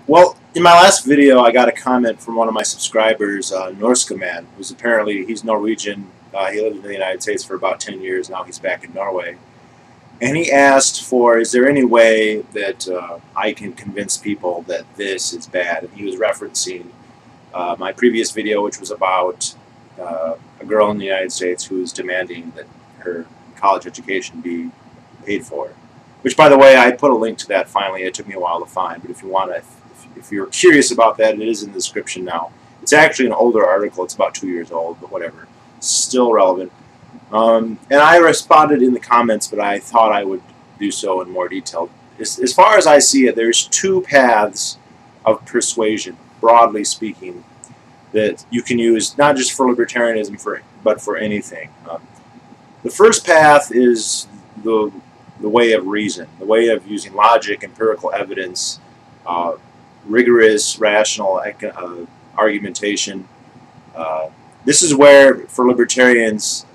Well, in my last video, I got a comment from one of my subscribers, Norskaman, who's apparently, he's Norwegian. He lived in the United States for about 10 years. Now he's back in Norway. And he asked for, is there any way that I can convince people that this is bad? And he was referencing my previous video, which was about a girl in the United States who is demanding that her college education be paid for. Which, by the way, I put a link to that finally. It took me a while to find, but if you want to, if you're curious about that, it is in the description now. It's actually an older article. It's about 2 years old, but whatever. Still relevant. And I responded in the comments, but I thought I would do so in more detail. As far as I see it, there's two paths of persuasion, broadly speaking, that you can use not just for libertarianism, but for anything. The first path is the way of reason, the way of using logic, empirical evidence, rigorous, rational argumentation. This is where, for libertarians,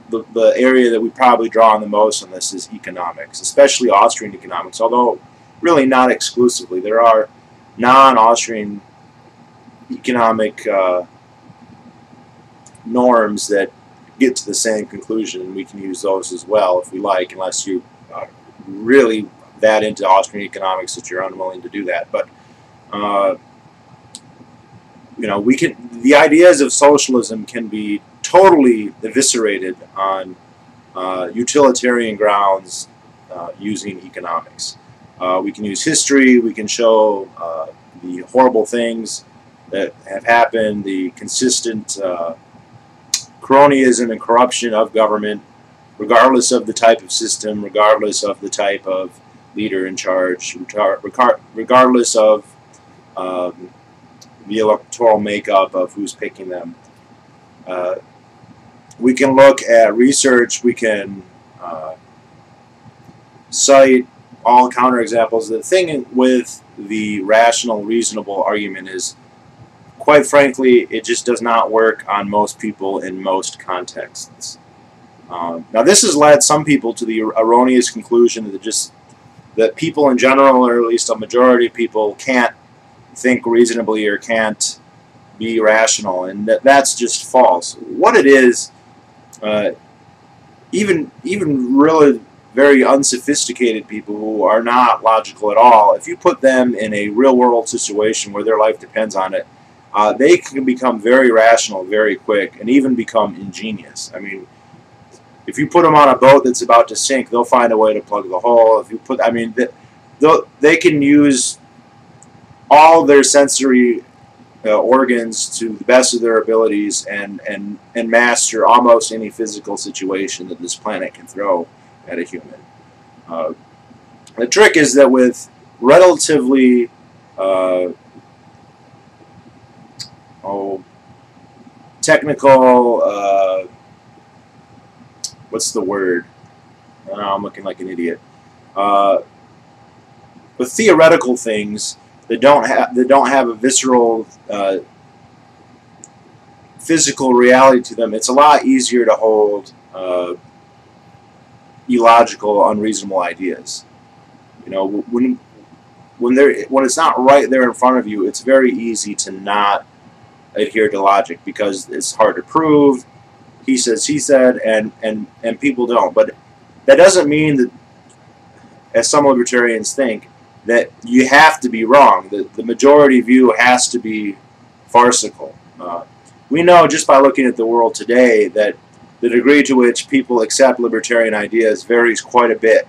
the area that we probably draw on the most on this is economics, especially Austrian economics, although really not exclusively. There are non-Austrian economic norms that get to the same conclusion, and we can use those as well if we like, unless you really that into Austrian economics that you're unwilling to do that. But you know, the ideas of socialism can be totally eviscerated on utilitarian grounds using economics. We can use history. We can show the horrible things that have happened, the consistent cronyism and corruption of government, regardless of the type of system, regardless of the type of leader in charge, regardless of the electoral makeup of who's picking them. We can look at research. We can cite all counterexamples. The thing with the rational, reasonable argument is, quite frankly, it just does not work on most people in most contexts. Now, this has led some people to the erroneous conclusion that people in general, or at least a majority of people, can't think reasonably or can't be rational, and that's just false. What it is, even really very unsophisticated people who are not logical at all, if you put them in a real-world situation where their life depends on it, they can become very rational very quick and even become ingenious. I mean, if you put them on a boat that's about to sink, they'll find a way to plug the hole. If you put, I mean, they can use all their sensory organs to the best of their abilities and master almost any physical situation that this planet can throw at a human. The trick is that with relatively technical, what's the word? I'm looking like an idiot. With theoretical things that don't have a visceral, physical reality to them, it's a lot easier to hold illogical, unreasonable ideas. You know, when it's not right there in front of you, it's very easy to not adhere to logic because it's hard to prove. He says, he said, and people don't. But that doesn't mean that, as some libertarians think, that you have to be wrong. The majority view has to be farcical. We know just by looking at the world today that the degree to which people accept libertarian ideas varies quite a bit.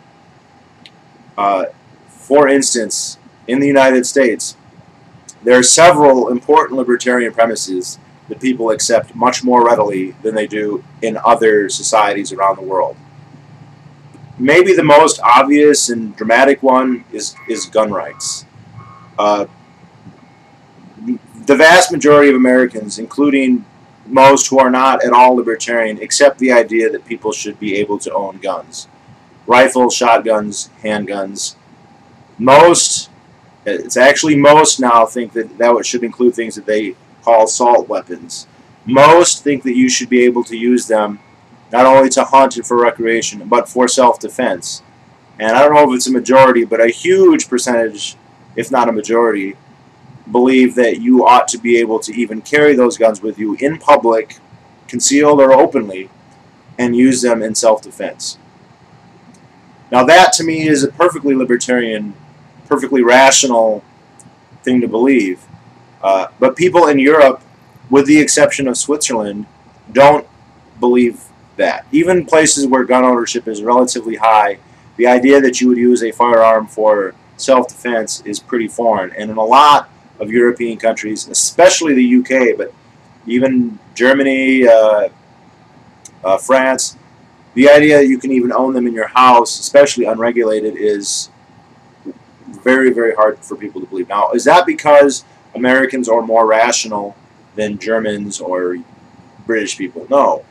For instance, in the United States, there are several important libertarian premises that people accept much more readily than they do in other societies around the world. Maybe the most obvious and dramatic one is gun rights. The vast majority of Americans, including most who are not at all libertarian, accept the idea that people should be able to own guns. Rifles, shotguns, handguns. Most, it's actually most now, think that should include things that they call assault weapons. Most think that you should be able to use them not only to hunt and for recreation, but for self-defense. And I don't know if it's a majority, but a huge percentage if not a majority, believe that you ought to be able to even carry those guns with you in public, concealed or openly, and use them in self-defense. Now that, to me, is a perfectly libertarian, perfectly rational thing to believe. But people in Europe, with the exception of Switzerland, don't believe that. Even places where gun ownership is relatively high, the idea that you would use a firearm for self-defense is pretty foreign. And in a lot of European countries, especially the UK, but even Germany, France, the idea that you can even own them in your house, especially unregulated, is very, very hard for people to believe. Now, is that because Americans are more rational than Germans or British people? No.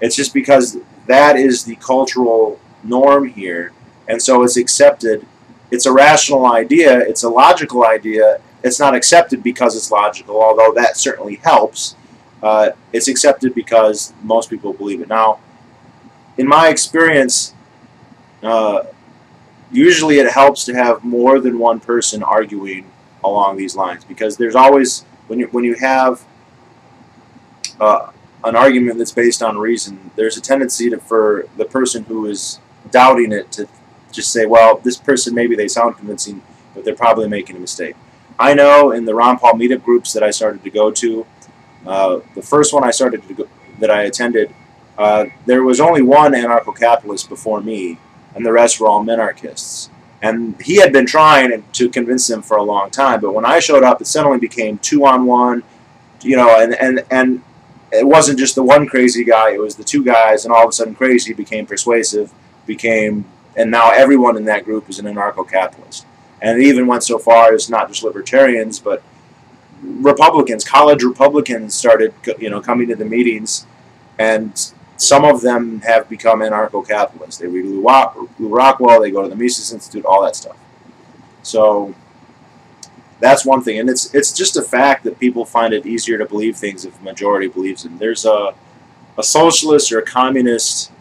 It's just because that is the cultural norm here, and so it's accepted. It's a rational idea. It's a logical idea. It's not accepted because it's logical, although that certainly helps. It's accepted because most people believe it. Now, in my experience, usually it helps to have more than one person arguing along these lines, because there's always, when you have an argument that's based on reason, there's a tendency for the person who is doubting it to just say, well, this person, maybe they sound convincing, but they're probably making a mistake. I know in the Ron Paul meetup groups that I started to go to, the first one I started to go, that I attended, there was only one anarcho-capitalist before me, and the rest were all minarchists. And he had been trying to convince them for a long time, but when I showed up, it suddenly became 2-on-1, you know, and it wasn't just the one crazy guy, it was the two guys, and all of a sudden crazy became persuasive, and now everyone in that group is an anarcho-capitalist. And it even went so far as not just libertarians, but Republicans, college Republicans started, you know, coming to the meetings, and some of them have become anarcho-capitalists. They read Lou Rockwell, they go to the Mises Institute, all that stuff. So that's one thing, and it's just a fact that people find it easier to believe things if the majority believes them. There's a socialist or a communist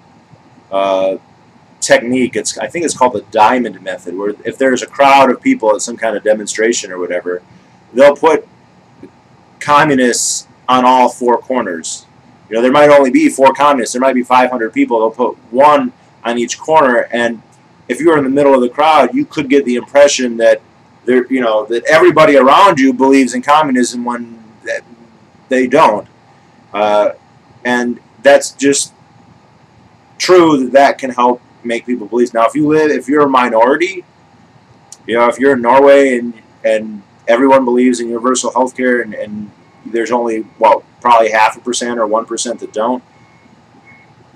technique. I think it's called the diamond method, where if there's a crowd of people at some kind of demonstration or whatever, they'll put communists on all four corners. You know, there might only be 4 communists. There might be 500 people. They'll put one on each corner, and if you're in the middle of the crowd, you could get the impression that you know, that everybody around you believes in communism when they don't, and that's just true. That can help make people believe. Now, if you're a minority, you know, if you're in Norway and everyone believes in universal health care, and there's only, well, probably 0.5% or 1% that don't,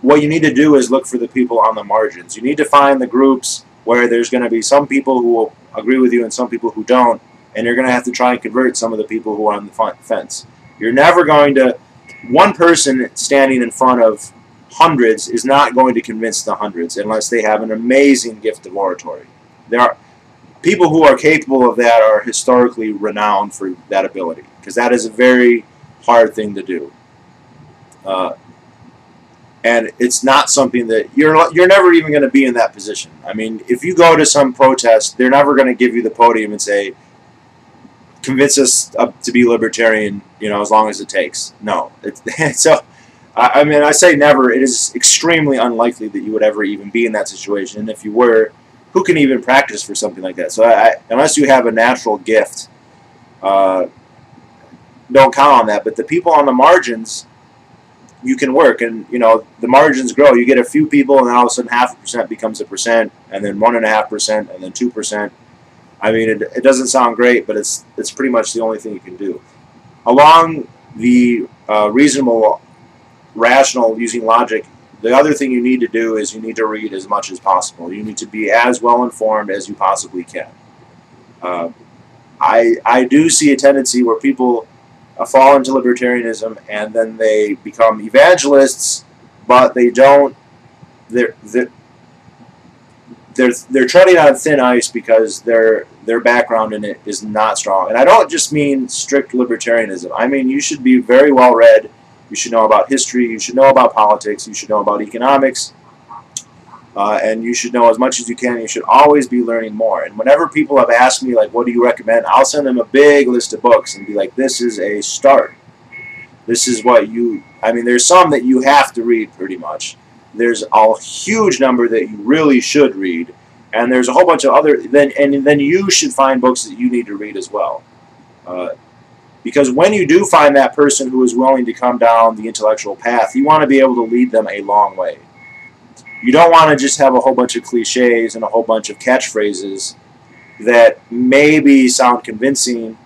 what you need to do is look for the people on the margins. You need to find the groups where there's going to be some people who will agree with you and some people who don't, and you're going to have to try and convert some of the people who are on the fence. You're never going to, one person standing in front of hundreds is not going to convince the hundreds unless they have an amazing gift of oratory. There are people who are capable of that, are historically renowned for that ability, because that is a very hard thing to do. And it's not something that you're never even going to be in that position. I mean, if you go to some protest, they're never going to give you the podium and say, convince us to be libertarian, you know, as long as it takes. No. So, I mean, I say never. It is extremely unlikely that you would ever even be in that situation. And if you were, who can even practice for something like that? So unless you have a natural gift, don't count on that. But the people on the margins, you can work, and you know, the margins grow. You get a few people, and then all of a sudden 0.5% becomes 1%, and then 1.5%, and then 2%. I mean, it doesn't sound great, but it's pretty much the only thing you can do. Along the reasonable, rational, using logic, the other thing you need to do is you need to read as much as possible. You need to be as well informed as you possibly can. I do see a tendency where people fall into libertarianism and then they become evangelists, but they don't. They're treading on thin ice because their background in it is not strong. And I don't just mean strict libertarianism. I mean, you should be very well read. You should know about history. You should know about politics. You should know about economics. and you should know as much as you can. You should always be learning more. And whenever people have asked me, like, what do you recommend, I'll send them a big list of books and be like, this is a start. This is what you, I mean, there's some that you have to read pretty much. There's a huge number that you really should read. And there's a whole bunch of other, and then you should find books that you need to read as well. Because when you do find that person who is willing to come down the intellectual path, you want to be able to lead them a long way. You don't want to just have a whole bunch of cliches and a whole bunch of catchphrases that maybe sound convincing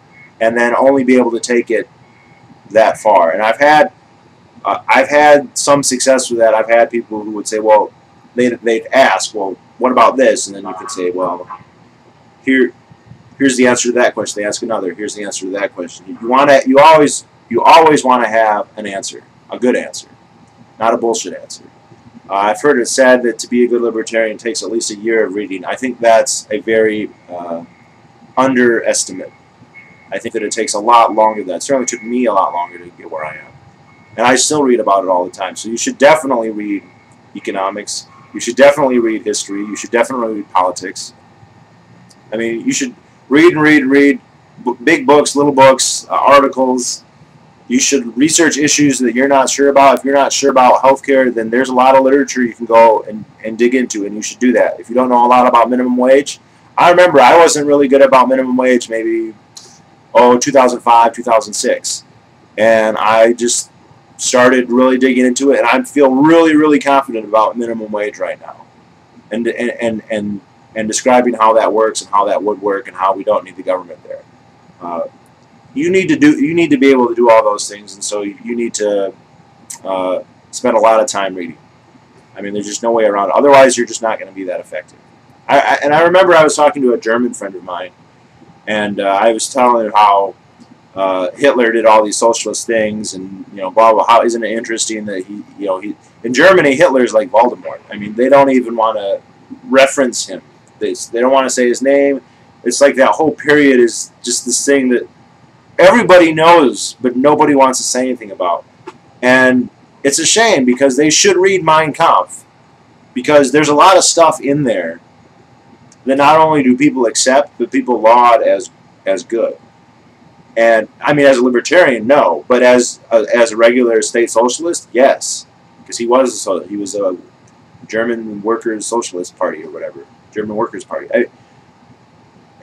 and then only be able to take it that far. And I've had some success with that. I've had people who would say, well, they'd ask, well, what about this? And then you could say, well, here's the answer to that question. They ask another. Here's the answer to that question. You always want to have an answer, a good answer, not a bullshit answer. I've heard it said that to be a good libertarian takes at least a year of reading. I think that's a very underestimate. I think that it takes a lot longer than that. It certainly took me a lot longer to get where I am. And I still read about it all the time. So you should definitely read economics. You should definitely read history. You should definitely read politics. I mean, you should read and read and read big books, little books, articles. You should research issues that you're not sure about. If you're not sure about healthcare, then there's a lot of literature you can go and dig into, and you should do that. If you don't know a lot about minimum wage, I remember I wasn't really good about minimum wage maybe, 2005, 2006. And I just started really digging into it, and I feel really, really confident about minimum wage right now. And describing how that works and how that would work and how we don't need the government there. You need to be able to do all those things, and so you need to spend a lot of time reading. I mean, there's just no way around it. Otherwise, you're just not going to be that effective. I remember I was talking to a German friend of mine, and I was telling him how Hitler did all these socialist things, and blah blah. How isn't it interesting that he in Germany Hitler's like Voldemort. I mean, they don't even want to reference him. They don't want to say his name. It's like that whole period is just this thing that everybody knows, but nobody wants to say anything about. And it's a shame, because they should read Mein Kampf, because there's a lot of stuff in there that not only do people accept, but people laud as good. And I mean, as a libertarian, no, but as a regular state socialist, yes, because he was a German Workers' Socialist Party or whatever, German Workers' Party.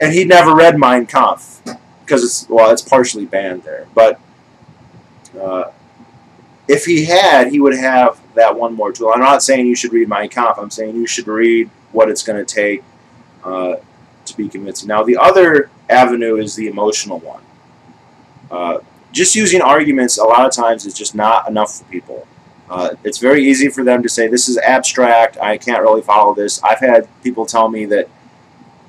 And he never read Mein Kampf, because it's partially banned there. But if he had, he would have that one more tool. I'm not saying you should read Mein Kampf. I'm saying you should read what it's going to take to be convincing. Now, the other avenue is the emotional one. Just using arguments a lot of times is just not enough for people. It's very easy for them to say, this is abstract, I can't really follow this. I've had people tell me that,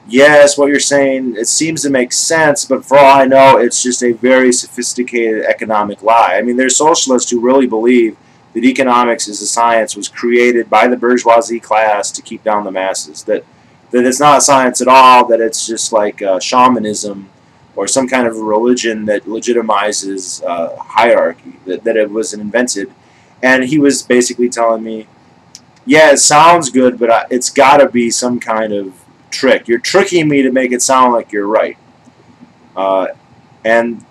yes, what you're saying, it seems to make sense, but for all I know, it's just a very sophisticated economic lie. I mean, there's socialists who really believe that economics as a science was created by the bourgeoisie class to keep down the masses, that it's not science at all, that it's just like shamanism or some kind of religion that legitimizes hierarchy, that it was invented. And he was basically telling me, yeah, it sounds good, but it's got to be some kind of trick. You're tricking me to make it sound like you're right. And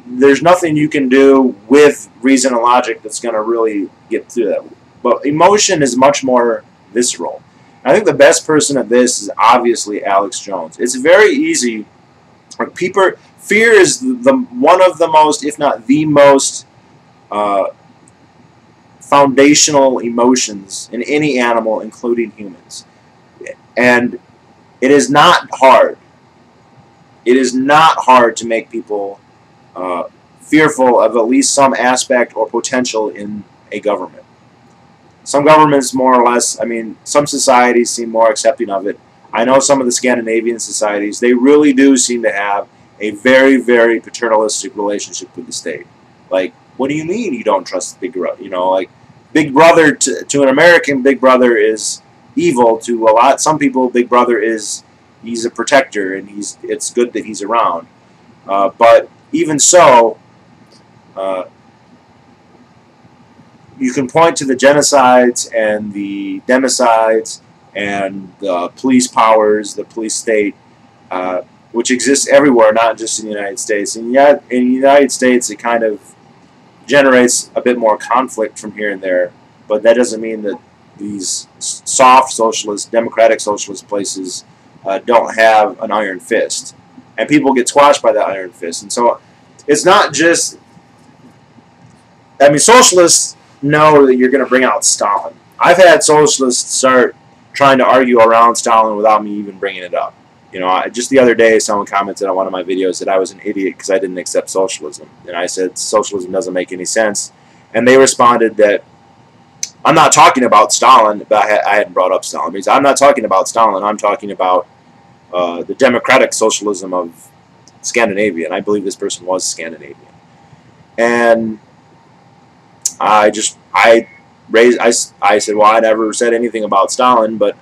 there's nothing you can do with reason and logic that's going to really get through that. But emotion is much more visceral. I think the best person at this is obviously Alex Jones. It's very easy. Fear is one of the most, if not the most, foundational emotions in any animal, including humans. And it is not hard. It is not hard to make people fearful of at least some aspect or potential in a government. Some governments, more or less, I mean, some societies seem more accepting of it. I know some of the Scandinavian societies, they really do seem to have a very, very paternalistic relationship with the state. Like, what do you mean you don't trust Big Brother? Like, Big Brother to an American, Big Brother is evil. To some people, Big Brother he's a protector, and it's good that he's around. But even so, you can point to the genocides and the democides and the police powers, the police state, which exists everywhere, not just in the United States. And yet, in the United States, it kind of generates a bit more conflict from here and there. But that doesn't mean that these soft socialist, democratic socialist places don't have an iron fist. And people get squashed by that iron fist. And so it's not just... I mean, socialists know that you're going to bring out Stalin. I've had socialists start trying to argue around Stalin without me even bringing it up. You know, just the other day, someone commented on one of my videos that I was an idiot because I didn't accept socialism. And I said, socialism doesn't make any sense. And they responded that, I'm not talking about Stalin, but I hadn't brought up Stalin. Because I'm not talking about Stalin, I'm talking about the democratic socialism of Scandinavia. And I believe this person was Scandinavian. And I said, well, I never said anything about Stalin, but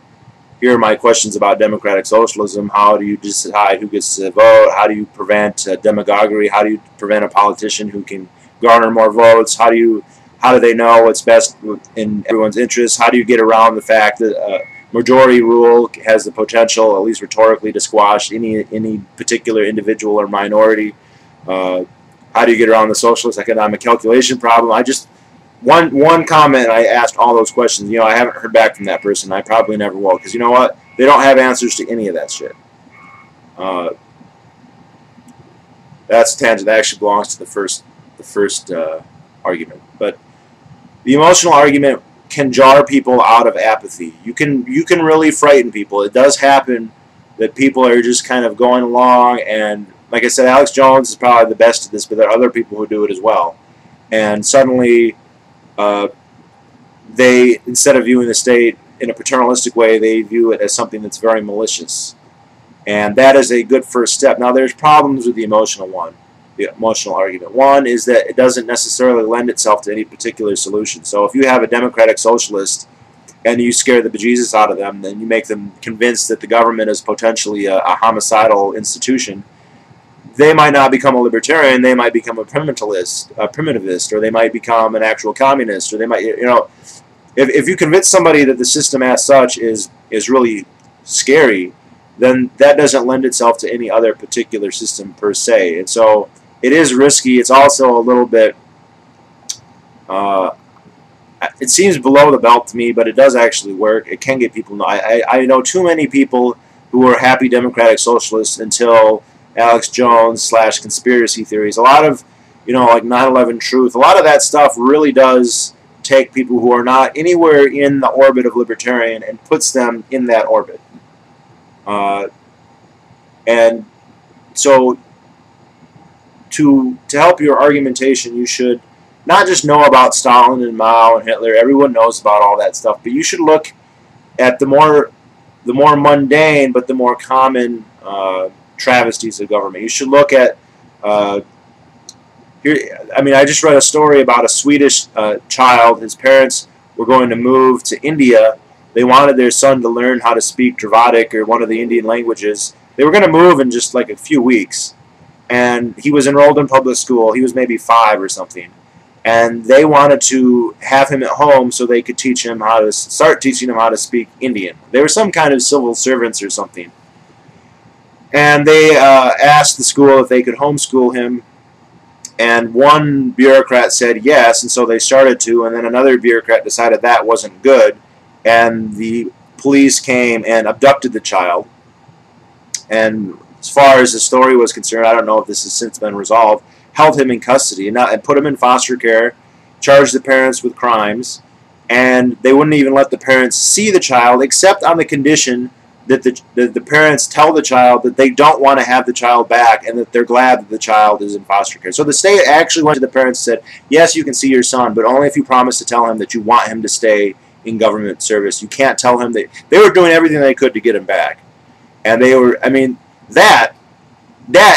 here are my questions about democratic socialism. How do you decide who gets to vote? How do you prevent demagoguery? How do you prevent a politician who can garner more votes? How do they know what's best in everyone's interest? How do you get around the fact that majority rule has the potential, at least rhetorically, to squash any particular individual or minority? How do you get around the socialist economic calculation problem? One comment, I asked all those questions. You know, I haven't heard back from that person. I probably never will, because you know what? They don't have answers to any of that shit. That's a tangent that actually belongs to the first argument. But the emotional argument can jar people out of apathy. You can really frighten people. It does happen that people are just kind of going along, and like I said, Alex Jones is probably the best at this, but there are other people who do it as well. And suddenly, they, instead of viewing the state in a paternalistic way, they view it as something that's very malicious. And that is a good first step. Now, there's problems with the emotional argument. One is that it doesn't necessarily lend itself to any particular solution. So if you have a democratic socialist and you scare the bejesus out of them, then you make them convinced that the government is potentially a homicidal institution, they might not become a libertarian. They might become a primitivist, or they might become an actual communist, or they might, you know, if you convince somebody that the system as such is really scary, then that doesn't lend itself to any other particular system per se. And so it is risky. It's also a little bit, it seems below the belt to me, but it does actually work. It can get people, I know too many people who were happy democratic socialists until Alex Jones / conspiracy theories. A lot of, you know, like 9/11 truth, a lot of that stuff really does take people who are not anywhere in the orbit of libertarian and puts them in that orbit. And so to help your argumentation, you should not just know about Stalin and Mao and Hitler. Everyone knows about all that stuff, but you should look at the more mundane but the more common travesties of government. You should look at here. I mean, I just read a story about a Swedish child. His parents were going to move to India. They wanted their son to learn how to speak Dravidic or one of the Indian languages. They were going to move in just like a few weeks, and he was enrolled in public school. He was maybe 5 or something, and they wanted to have him at home so they could teach him how to start teaching him how to speak Indian. They were some kind of civil servants or something. And they asked the school if they could homeschool him, and one bureaucrat said yes, and so they started to, and then another bureaucrat decided that wasn't good, and the police came and abducted the child. And as far as the story was concerned, I don't know if this has since been resolved, held him in custody and put him in foster care, charged the parents with crimes, and they wouldn't even let the parents see the child except on the condition that the parents tell the child that they don't want to have the child back and that they're glad that the child is in foster care. So the state actually went to the parents and said, yes, you can see your son, but only if you promise to tell him that you want him to stay in government service. You can't tell him that. They were doing everything they could to get him back. And they were, I mean, that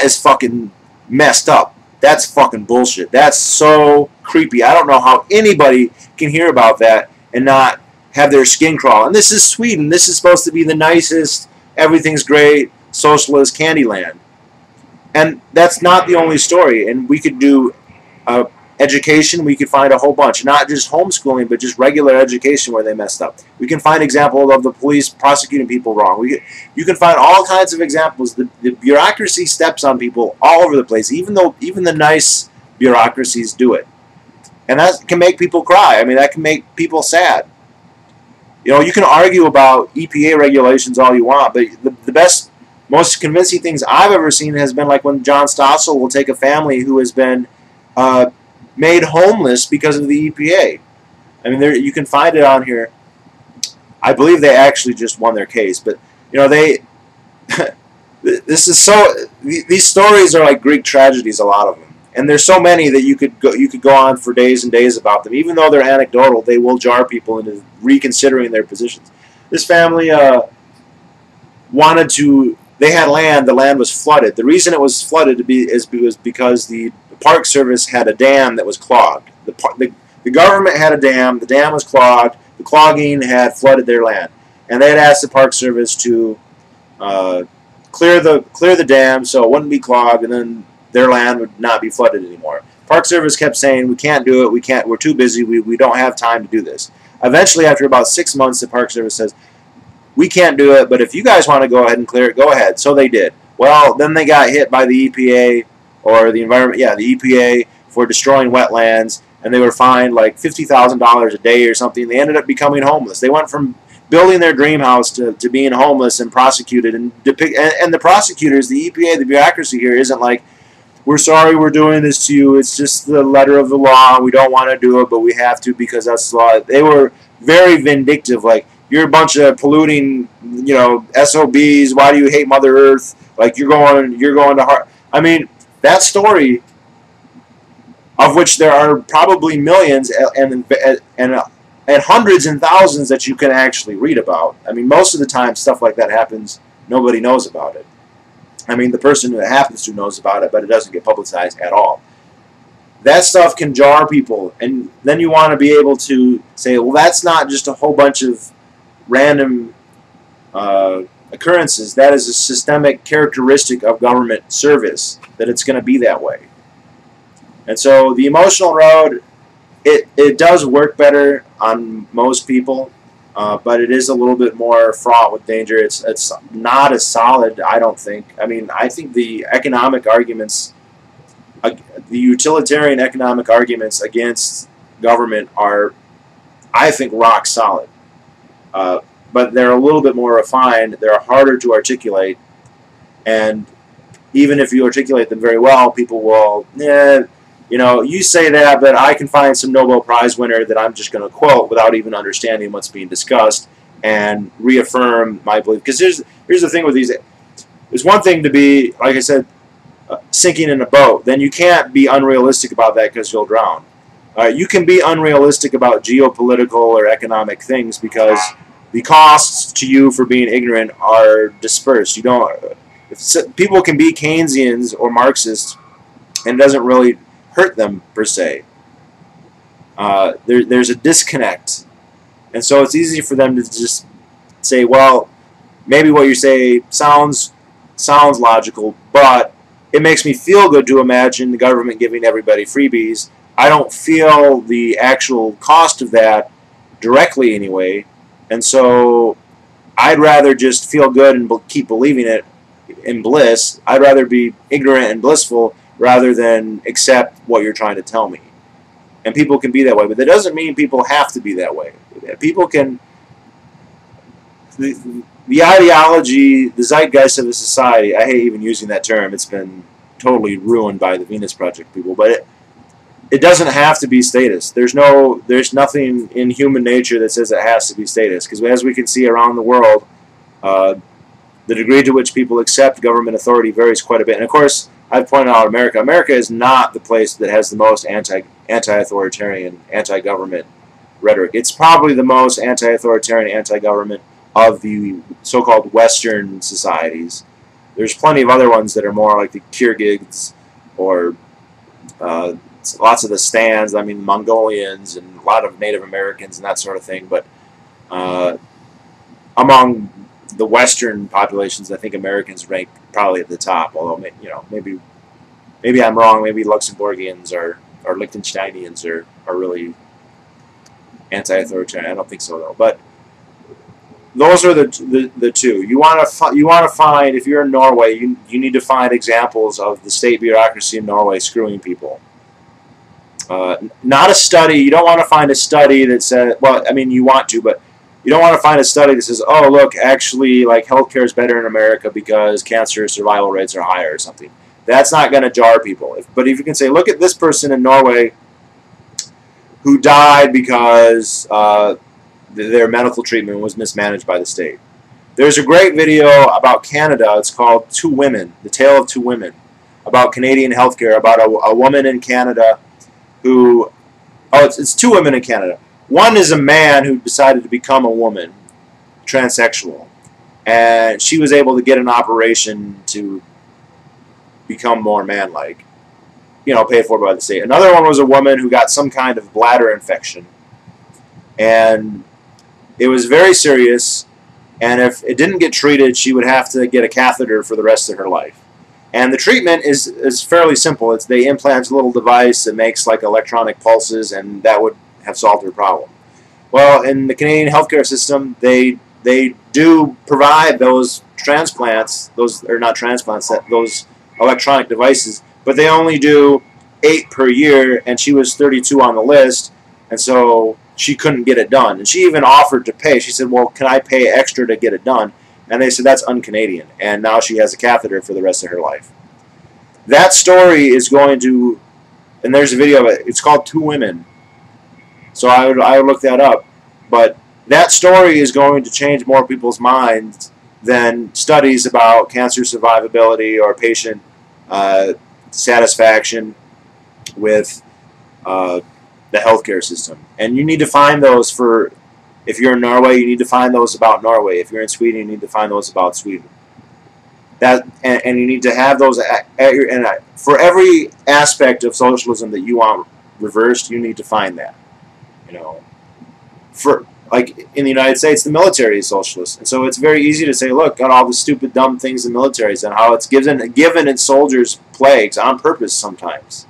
is fucking messed up. That's fucking bullshit. That's so creepy. I don't know how anybody can hear about that and not have their skin crawl. And this is Sweden. This is supposed to be the nicest, everything's great, socialist candy land. And that's not the only story. And we could do a education, we could find a whole bunch. Not just homeschooling, but just regular education where they messed up. We can find examples of the police prosecuting people wrong. You can find all kinds of examples. The bureaucracy steps on people all over the place, even the nice bureaucracies do it. And that can make people cry. I mean, that can make people sad. You know, you can argue about EPA regulations all you want, but the best, most convincing things I've ever seen has been like when John Stossel will take a family who has been made homeless because of the EPA. I mean, you can find it on here. I believe they actually just won their case, but you know this is so. These stories are like Greek tragedies, a lot of them, and there's so many that you could go on for days and days about them. Even though they're anecdotal, they will jar people into reconsidering their positions. This family wanted to. They had land. The land was flooded. The reason it was flooded is because the Park Service had a dam that was clogged. The government had a dam. The dam was clogged. The clogging had flooded their land, and they had asked the Park Service to clear the dam so it wouldn't be clogged, and then their land would not be flooded anymore. Park Service kept saying, "We can't do it. We're too busy. We don't have time to do this." Eventually, after about 6 months, the Park Service says, "We can't do it, but if you guys want to go ahead and clear it, go ahead." So they did. Well, then they got hit by the EPA, or the environment, yeah, the EPA, for destroying wetlands, and they were fined like $50,000 a day or something. They ended up becoming homeless. They went from building their dream house to being homeless and prosecuted. And the prosecutors, the EPA, the bureaucracy here isn't like, "We're sorry we're doing this to you. It's just the letter of the law. We don't want to do it, but we have to because that's the law." They were very vindictive, like, "You're a bunch of polluting, you know, SOBs. Why do you hate Mother Earth? Like, you're going to heart." I mean, that story, of which there are probably millions and hundreds and thousands that you can actually read about. I mean, most of the time stuff like that happens, nobody knows about it. I mean, the person that happens to knows about it, but it doesn't get publicized at all. That stuff can jar people, and then you want to be able to say, well, that's not just a whole bunch of random occurrences. That is a systemic characteristic of government service, that it's going to be that way. And so the emotional road, it does work better on most people, but it is a little bit more fraught with danger. It's not as solid, I don't think. I mean, I think the economic arguments, the utilitarian economic arguments against government are, I think, rock solid. But they're a little bit more refined. They're harder to articulate, and even if you articulate them very well, people will, you know, you say that, but I can find some Nobel Prize winner that I'm just going to quote without even understanding what's being discussed and reaffirm my belief. Because here's the thing with these. It's one thing to be, like I said, sinking in a boat. Then you can't be unrealistic about that because you'll drown. You can be unrealistic about geopolitical or economic things because the costs to you for being ignorant are dispersed. You don't. People can be Keynesians or Marxists, and it doesn't really hurt them per se. There's a disconnect, and so it's easy for them to just say, well, maybe what you say sounds logical, but it makes me feel good to imagine the government giving everybody freebies. I don't feel the actual cost of that directly anyway, and so I'd rather just feel good and keep believing it in bliss. I'd rather be ignorant and blissful rather than accept what you're trying to tell me. And people can be that way, but that doesn't mean people have to be that way. People can... The ideology, the zeitgeist of a society, I hate even using that term. It's been totally ruined by the Venus Project people, but it doesn't have to be statist. There's nothing in human nature that says it has to be statist, because as we can see around the world, the degree to which people accept government authority varies quite a bit. And of course, I've pointed out America. America is not the place that has the most anti-authoritarian, anti-government rhetoric. It's probably the most anti-authoritarian, anti-government of the so-called Western societies. There's plenty of other ones that are more like the Kyrgyz or lots of the Stans, I mean, Mongolians and a lot of Native Americans and that sort of thing. But among the Western populations, I think Americans rank probably at the top. Although, you know, maybe I'm wrong. Maybe Luxembourgians are or Liechtensteinians are really anti-authoritarian. I don't think so though. But those are the two. You want to find, if you're in Norway, you need to find examples of the state bureaucracy in Norway screwing people. Not a study. You don't want to find a study that says, well, I mean, you want to, but you don't want to find a study that says, oh, look, actually, like, healthcare is better in America because cancer survival rates are higher or something. That's not going to jar people. But if you can say, look at this person in Norway who died because their medical treatment was mismanaged by the state. There's a great video about Canada. It's called Two Women, The Tale of Two Women, about Canadian healthcare, about a woman in Canada who, it's two women in Canada. One is a man who decided to become a woman, transsexual, and she was able to get an operation to become more man-like, you know, paid for by the state. Another one was a woman who got some kind of bladder infection, and it was very serious, and if it didn't get treated, she would have to get a catheter for the rest of her life. And the treatment is fairly simple. They implant a little device that makes like electronic pulses, and that would have solved her problem. Well, in the Canadian healthcare system, they do provide those transplants, those electronic devices, but they only do 8 per year, and she was 32 on the list, and so she couldn't get it done. And she even offered to pay. She said, well, can I pay extra to get it done? And they said, that's un-Canadian. And now she has a catheter for the rest of her life. That story is going to, and there's a video of it, it's called Two Women. So I would look that up. But that story is going to change more people's minds than studies about cancer survivability or patient satisfaction with the healthcare system. And you need to find those for, if you're in Norway, you need to find those about Norway. If you're in Sweden, you need to find those about Sweden. And you need to have those for every aspect of socialism that you want reversed, you need to find that. You know, for like in the United States, the military is socialist, and so it's very easy to say, look, got all the stupid, dumb things the military is, and how it's given its soldiers plagues on purpose sometimes,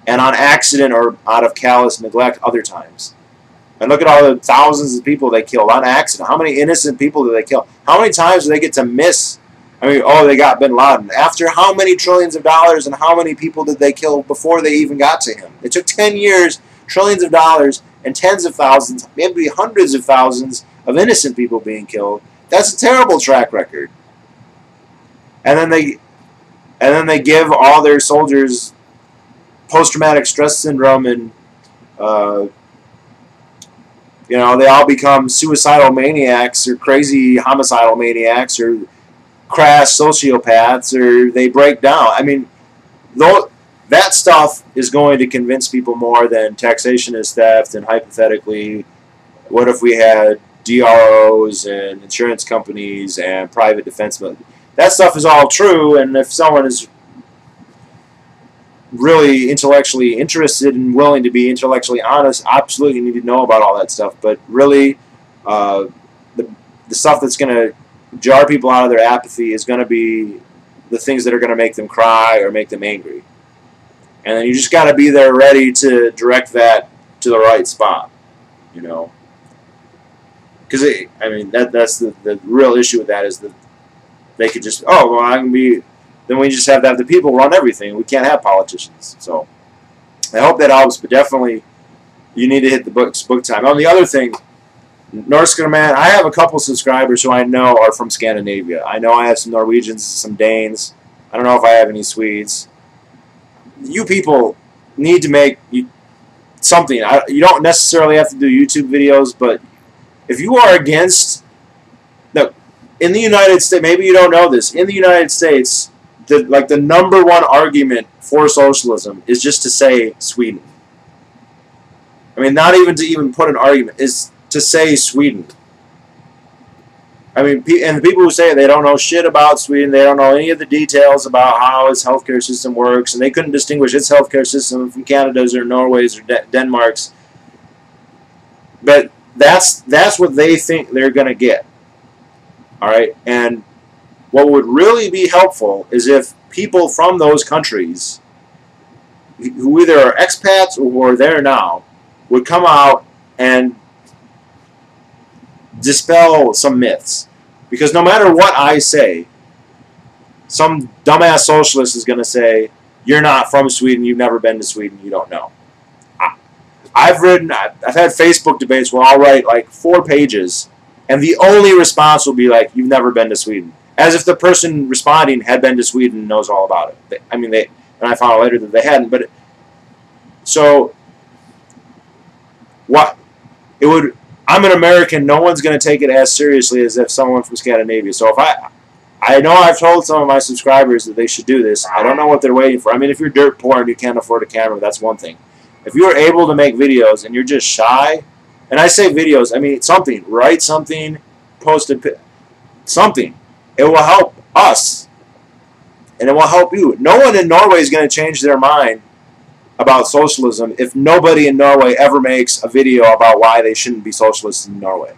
and on accident or out of callous neglect other times. And look at all the thousands of people they killed on accident. How many innocent people did they kill? How many times do they get to miss? I mean, oh, they got bin Laden. After how many trillions of dollars, and how many people did they kill before they even got to him? It took 10 years, trillions of dollars, and tens of thousands, maybe hundreds of thousands of innocent people being killed. That's a terrible track record. And then they give all their soldiers post-traumatic stress syndrome, and you know, they all become suicidal maniacs or crazy homicidal maniacs or crass sociopaths, or they break down. I mean, that stuff is going to convince people more than taxation is theft, and hypothetically, what if we had DROs and insurance companies and private defense? That stuff is all true, and if someone is really intellectually interested and willing to be intellectually honest, absolutely need to know about all that stuff. But really, the stuff that's going to jar people out of their apathy is going to be the things that are going to make them cry or make them angry. And then you just got to be there ready to direct that to the right spot, you know. Because, I mean, that's the real issue with that, is that they could just, oh, well, I'm going to be, then we just have to have the people run everything. We can't have politicians. So I hope that helps, but definitely you need to hit the book time. On the other thing, Norska Man, I have a couple subscribers who I know are from Scandinavia. I know I have some Norwegians, some Danes. I don't know if I have any Swedes. You people need to make something. You don't necessarily have to do YouTube videos, but if you are against, look, in the United States, maybe you don't know this, in the United States, the #1 argument for socialism is just to say Sweden. I mean, not even to put an argument, is to say Sweden. I mean, and the people who say they don't know shit about Sweden, they don't know any of the details about how its healthcare system works, and they couldn't distinguish its healthcare system from Canada's or Norway's or Denmark's. But that's what they think they're going to get. All right, and what would really be helpful is if people from those countries who either are expats or who are there now would come out and dispel some myths. Because no matter what I say, some dumbass socialist is going to say, you're not from Sweden, you've never been to Sweden, you don't know. I've had Facebook debates where I'll write like 4 pages, and the only response will be like, you've never been to Sweden. As if the person responding had been to Sweden and knows all about it. I mean, and I found out later that they hadn't, but so what? I'm an American, no one's going to take it as seriously as if someone from Scandinavia. So if I know I've told some of my subscribers that they should do this. I don't know what they're waiting for. I mean, if you're dirt poor and you can't afford a camera, that's one thing. If you're able to make videos and you're just shy, and I say videos, I mean something, write something, post something. It will help us, and it will help you. No one in Norway is going to change their mind about socialism if nobody in Norway ever makes a video about why they shouldn't be socialists in Norway.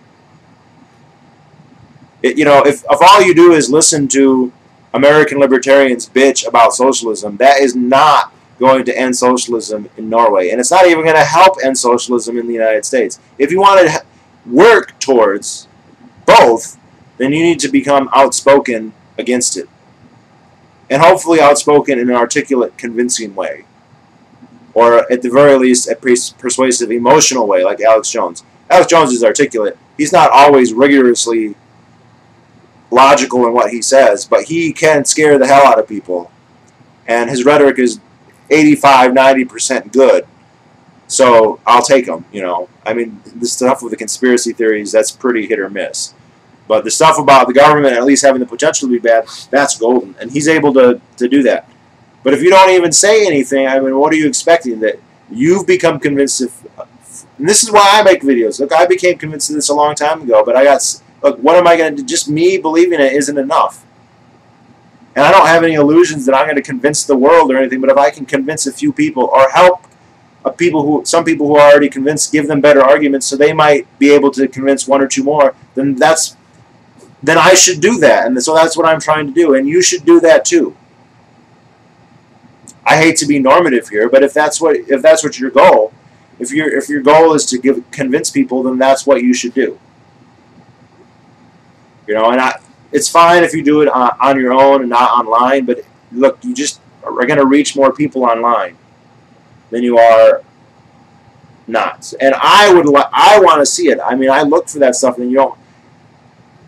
You know, if all you do is listen to American libertarians bitch about socialism, that is not going to end socialism in Norway. And it's not even going to help end socialism in the United States. If you want to work towards both, then you need to become outspoken against it. And hopefully outspoken in an articulate, convincing way. Or at the very least, a persuasive, emotional way, like Alex Jones. Alex Jones is articulate. He's not always rigorously logical in what he says, but he can scare the hell out of people. And his rhetoric is 85–90% good. So I'll take him, you know. I mean, the stuff with the conspiracy theories, that's pretty hit or miss. But the stuff about the government at least having the potential to be bad, that's golden. And he's able to do that. But if you don't even say anything, I mean, what are you expecting? That you've become convinced of... And this is why I make videos. Look, I became convinced of this a long time ago, but I got... Look, what am I going to do? Just me believing it isn't enough. And I don't have any illusions that I'm going to convince the world or anything, but if I can convince a few people or help some people who are already convinced, give them better arguments so they might be able to convince 1 or 2 more, then I should do that. And so that's what I'm trying to do. And you should do that too. I hate to be normative here, but if that's what your goal, if your goal is to convince people, then that's what you should do. You know, and it's fine if you do it on your own and not online, but look, you just are going to reach more people online than you are not. And I want to see it. I mean, I look for that stuff, and you don't.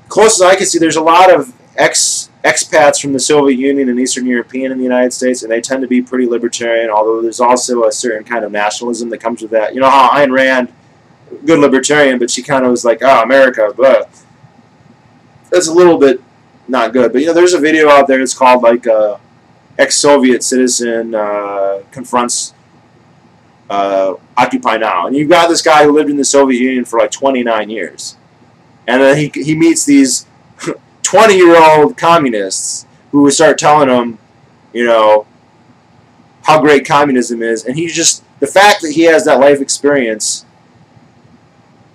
Closest I can see, there's a lot of expats from the Soviet Union and Eastern European in the United States, and they tend to be pretty libertarian, although there's also a certain kind of nationalism that comes with that. You know how Ayn Rand, good libertarian, but she kind of was like, oh, America, but that's a little bit not good. But, you know, there's a video out there, it's called, like, ex-Soviet citizen confronts Occupy Now. And you've got this guy who lived in the Soviet Union for, like, 29 years. And then he meets these 20-year-old communists who start telling him, you know, how great communism is. And he just, the fact that he has that life experience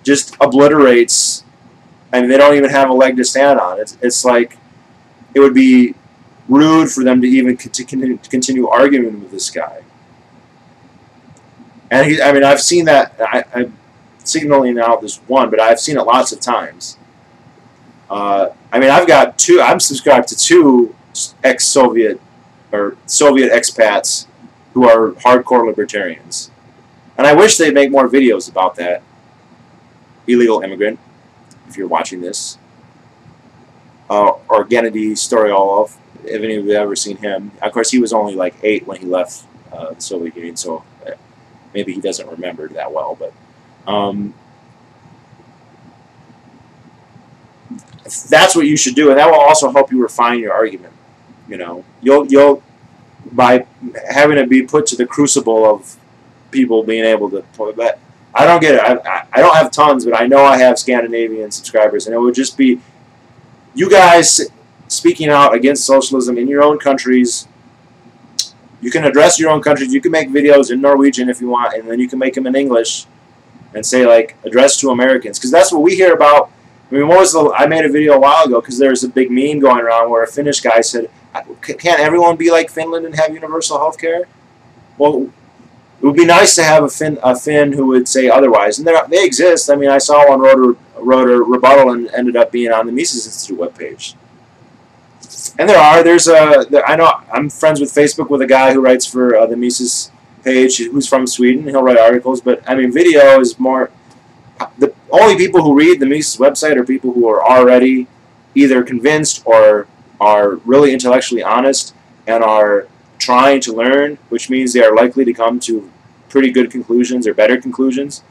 just obliterates. I mean, they don't even have a leg to stand on. It's like it would be rude for them to even continue arguing with this guy. And I mean, I've seen that. I'm signaling out this one, but I've seen it lots of times. I mean, I'm subscribed to 2 ex-Soviet or Soviet expats who are hardcore libertarians. And I wish they'd make more videos about that. Illegal immigrant, if you're watching this. Or Gennady Storyalov, if any of you have ever seen him. Of course, he was only like 8 when he left the Soviet Union, so maybe he doesn't remember that well, but that's what you should do, and that will also help you refine your argument. You know, you'll by having it be put to the crucible of people being able to. But I don't get it. I don't have tons, but I know I have Scandinavian subscribers, and it would just be you guys speaking out against socialism in your own countries. You can address your own countries. You can make videos in Norwegian if you want, and then you can make them in English and say, like, address to Americans. Because that's what we hear about. I mean, I made a video a while ago because there's a big meme going around where a Finnish guy said, can't everyone be like Finland and have universal health care? Well, It would be nice to have a Finn who would say otherwise, and they exist. I mean, I saw one wrote a rebuttal and ended up being on the Mises Institute webpage. And I know I'm friends with Facebook with a guy who writes for the Mises page who's from Sweden. He'll write articles, but I mean, video is more. The only people who read the Mises website are people who are already either convinced or are really intellectually honest and are trying to learn, which means they are likely to come to pretty good conclusions or better conclusions.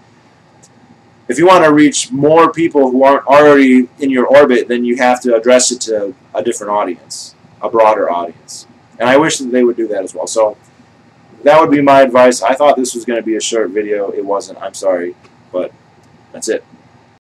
If you want to reach more people who aren't already in your orbit, then you have to address it to a different audience, a broader audience. And I wish that they would do that as well. So that would be my advice. I thought this was going to be a short video. It wasn't. I'm sorry. But that's it.